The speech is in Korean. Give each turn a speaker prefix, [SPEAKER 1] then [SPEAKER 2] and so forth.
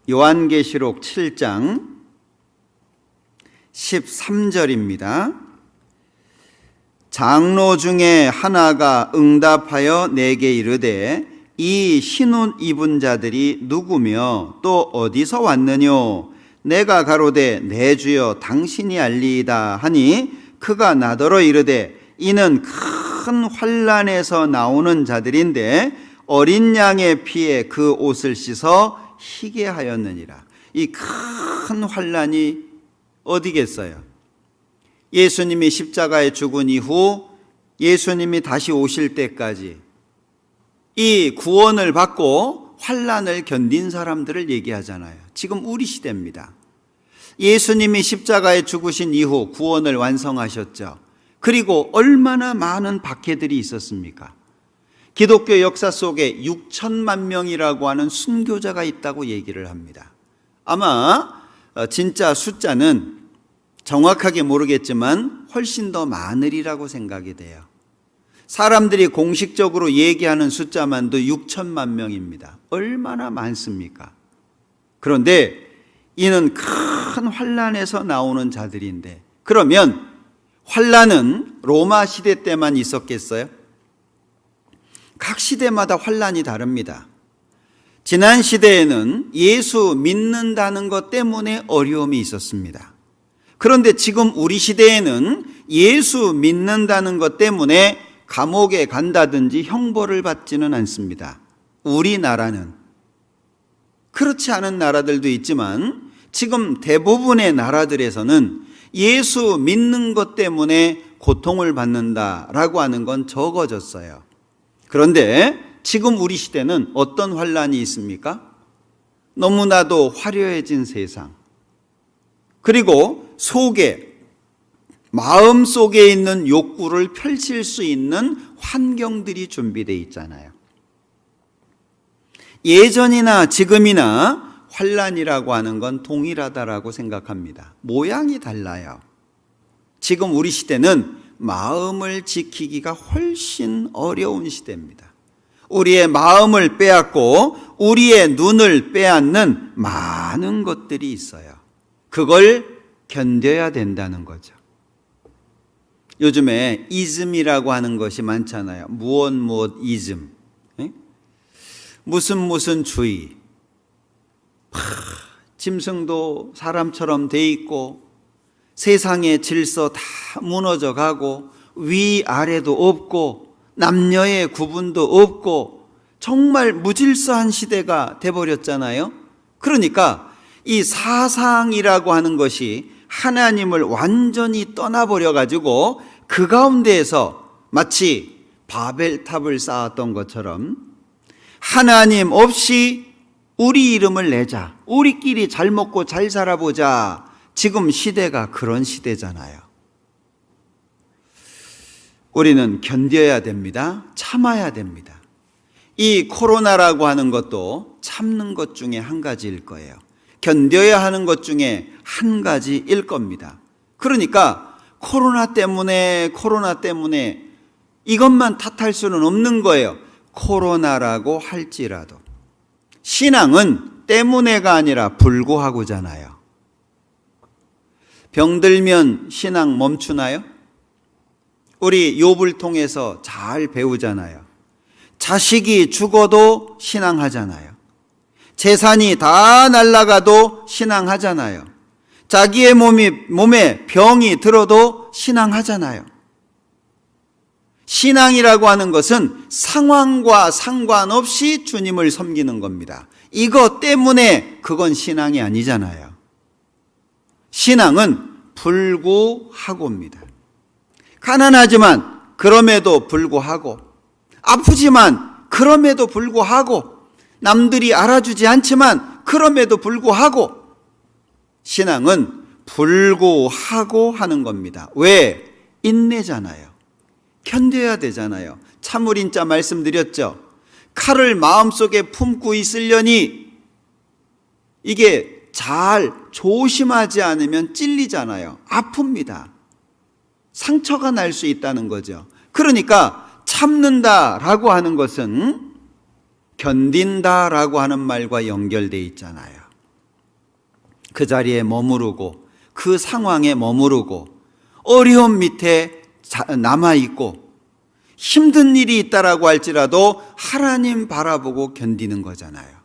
[SPEAKER 1] 요한계시록 7장 13절입니다. 장로 중에 하나가 응답하여 내게 이르되 이 흰옷 입은 자들이 누구며 또 어디서 왔느뇨? 내가 가로되 내 주여 당신이 알리이다 하니 그가 나더러 이르되 이는 큰 환난에서 나오는 자들인데 어린 양의 피에 그 옷을 씻어 희게 하였느니라. 이 큰 환난이 어디겠어요? 예수님이 십자가에 죽은 이후 예수님이 다시 오실 때까지 이 구원을 받고 환난을 견딘 사람들을 얘기하잖아요. 지금 우리 시대입니다. 예수님이 십자가에 죽으신 이후 구원을 완성하셨죠. 그리고 얼마나 많은 박해들이 있었습니까? 기독교 역사 속에 6천만 명이라고 하는 순교자가 있다고 얘기를 합니다. 아마 진짜 숫자는 정확하게 모르겠지만 훨씬 더 많으리라고 생각이 돼요. 사람들이 공식적으로 얘기하는 숫자만도 6천만 명입니다. 얼마나 많습니까? 그런데 이는 큰 환난에서 나오는 자들인데, 그러면 환난은 로마 시대 때만 있었겠어요? 각 시대마다 환난이 다릅니다. 지난 시대에는 예수 믿는다는 것 때문에 어려움이 있었습니다. 그런데 지금 우리 시대에는 예수 믿는다는 것 때문에 감옥에 간다든지 형벌을 받지는 않습니다. 우리나라는. 그렇지 않은 나라들도 있지만 지금 대부분의 나라들에서는 예수 믿는 것 때문에 고통을 받는다라고 하는 건 적어졌어요. 그런데 지금 우리 시대는 어떤 환난이 있습니까? 너무나도 화려해진 세상, 그리고 마음 속에 있는 욕구를 펼칠 수 있는 환경들이 준비되어 있잖아요. 예전이나 지금이나 환난이라고 하는 건 동일하다라고 생각합니다. 모양이 달라요. 지금 우리 시대는 마음을 지키기가 훨씬 어려운 시대입니다. 우리의 마음을 빼앗고 우리의 눈을 빼앗는 많은 것들이 있어요. 그걸 견뎌야 된다는 거죠. 요즘에 이즘이라고 하는 것이 많잖아요. 무엇 이즘, 무슨 주의. 짐승도 사람처럼 돼 있고 세상의 질서 다 무너져 가고 위아래도 없고 남녀의 구분도 없고 정말 무질서한 시대가 돼버렸잖아요. 그러니까 이 사상이라고 하는 것이 하나님을 완전히 떠나버려 가지고 그 가운데에서 마치 바벨탑을 쌓았던 것처럼 하나님 없이 우리 이름을 내자, 우리끼리 잘 먹고 잘 살아보자. 지금 시대가 그런 시대잖아요. 우리는 견뎌야 됩니다. 참아야 됩니다. 이 코로나라고 하는 것도 참는 것 중에 한 가지일 거예요. 견뎌야 하는 것 중에 한 가지일 겁니다. 그러니까 코로나 때문에 이것만 탓할 수는 없는 거예요. 코로나라고 할지라도. 신앙은 때문에가 아니라 불구하고잖아요. 병들면 신앙 멈추나요? 우리 욥을 통해서 잘 배우잖아요. 자식이 죽어도 신앙하잖아요. 재산이 다 날아가도 신앙하잖아요. 자기의 몸에 병이 들어도 신앙하잖아요. 신앙이라고 하는 것은 상황과 상관없이 주님을 섬기는 겁니다. 이것 때문에 그건 신앙이 아니잖아요. 신앙은 불구하고입니다. 가난하지만 그럼에도 불구하고, 아프지만 그럼에도 불구하고, 남들이 알아주지 않지만 그럼에도 불구하고, 신앙은 불구하고 하는 겁니다. 왜? 인내잖아요. 견뎌야 되잖아요. 참을인자 말씀드렸죠. 칼을 마음속에 품고 있으려니 이게 잘 조심하지 않으면 찔리잖아요. 아픕니다. 상처가 날 수 있다는 거죠. 그러니까 참는다라고 하는 것은 견딘다라고 하는 말과 연결되어 있잖아요. 그 자리에 머무르고 그 상황에 머무르고 어려움 밑에 남아있고 힘든 일이 있다라고 할지라도 하나님 바라보고 견디는 거잖아요.